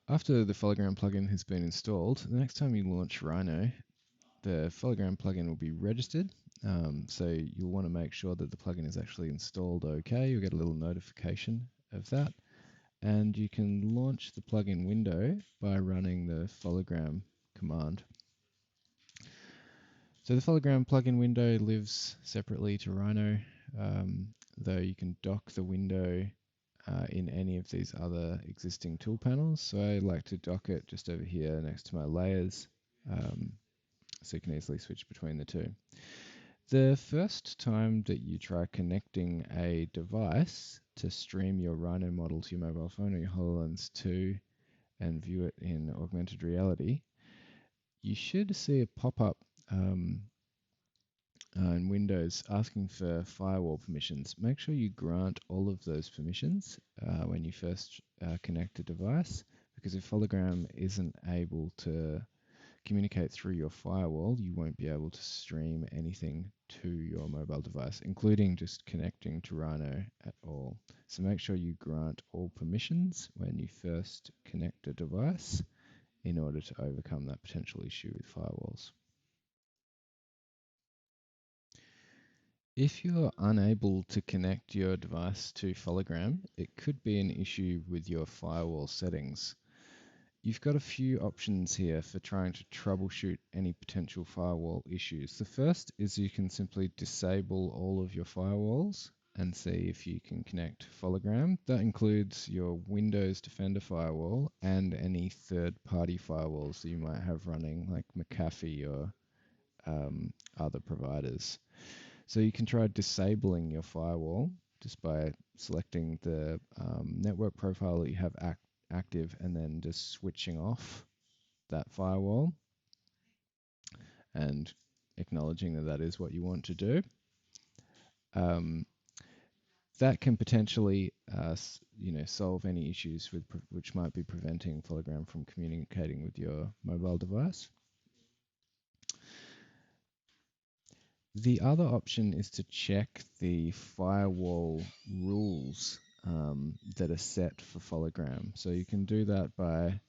After the Fologram plugin has been installed, the next time you launch Rhino, the Fologram plugin will be registered. So you'll want to make sure that the plugin is actually installed okay. You'll get a little notification of that. And you can launch the plugin window by running the Fologram command. So the Fologram plugin window lives separately to Rhino, though you can dock the window in any of these other existing tool panels. So I like to dock it just over here next to my layers, so you can easily switch between the two. The first time that you try connecting a device to stream your Rhino model to your mobile phone or your HoloLens 2 and view it in augmented reality, you should see a pop-up in Windows asking for firewall permissions. Make sure you grant all of those permissions when you first connect a device, because if Hologram isn't able to communicate through your firewall, you won't be able to stream anything to your mobile device, including just connecting to Rhino at all. So make sure you grant all permissions when you first connect a device in order to overcome that potential issue with firewalls. If you're unable to connect your device to Fologram, it could be an issue with your firewall settings. You've got a few options here for trying to troubleshoot any potential firewall issues. The first is you can simply disable all of your firewalls and see if you can connect Fologram. That includes your Windows Defender firewall and any third-party firewalls that you might have running, like McAfee or other providers. So you can try disabling your firewall just by selecting the network profile that you have active and then just switching off that firewall and acknowledging that that is what you want to do. That can potentially solve any issues which might be preventing Fologram from communicating with your mobile device. The other option is to check the firewall rules that are set for Fologram. So you can do that by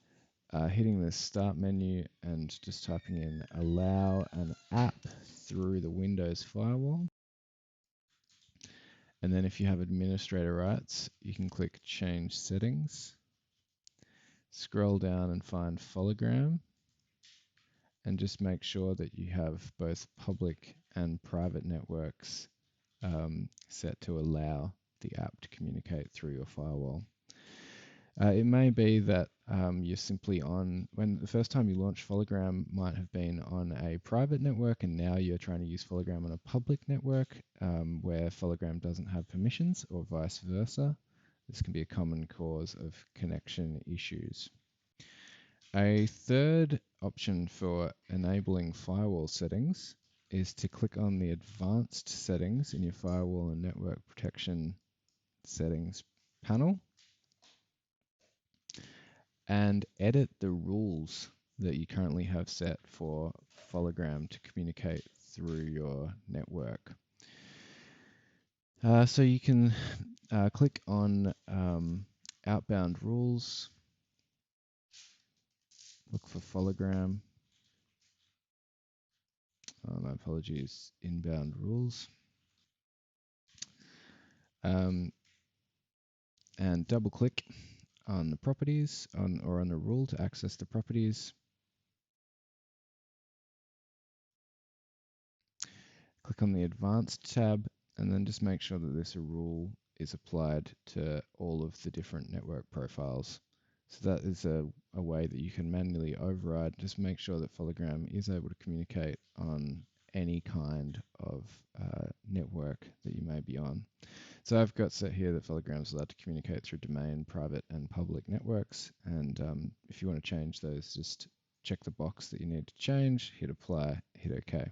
hitting the start menu and just typing in allow an app through the Windows firewall. And then if you have administrator rights, you can click change settings, scroll down and find Fologram, and just make sure that you have both public and private networks set to allow the app to communicate through your firewall. It may be that you're simply on, when the first time you launched Fologram might have been on a private network, and now you're trying to use Fologram on a public network where Fologram doesn't have permissions, or vice versa. This can be a common cause of connection issues. A third option for enabling firewall settings is to click on the advanced settings in your firewall and network protection settings panel and edit the rules that you currently have set for Fologram to communicate through your network. So you can click on outbound rules, look for Fologram. My apologies, inbound rules. And double click on the properties or on the rule to access the properties. Click on the advanced tab and then just make sure that this rule is applied to all of the different network profiles. So that is a way that you can manually override, just make sure that Fologram is able to communicate on any kind of network that you may be on. So I've got set here that Fologram is allowed to communicate through domain, private, and public networks. And if you want to change those, just check the box that you need to change, hit apply, hit OK.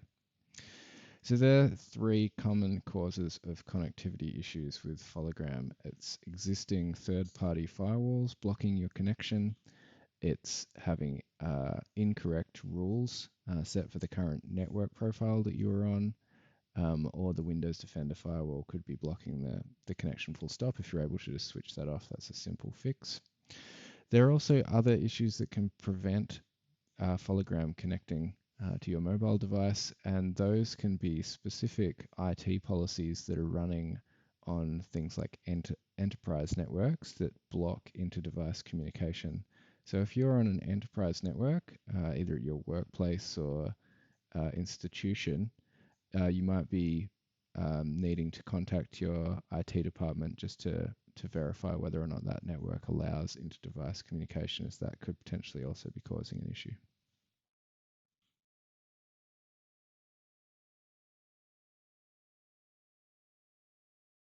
So there are three common causes of connectivity issues with Fologram. It's existing third-party firewalls blocking your connection. It's having incorrect rules set for the current network profile that you're on. Or the Windows Defender firewall could be blocking the connection full stop. If you're able to just switch that off, that's a simple fix. There are also other issues that can prevent Fologram connecting to your mobile device, and those can be specific IT policies that are running on things like enterprise networks that block inter-device communication. So if you're on an enterprise network, either at your workplace or institution, you might be needing to contact your IT department just to verify whether or not that network allows inter-device communication, as that could potentially also be causing an issue.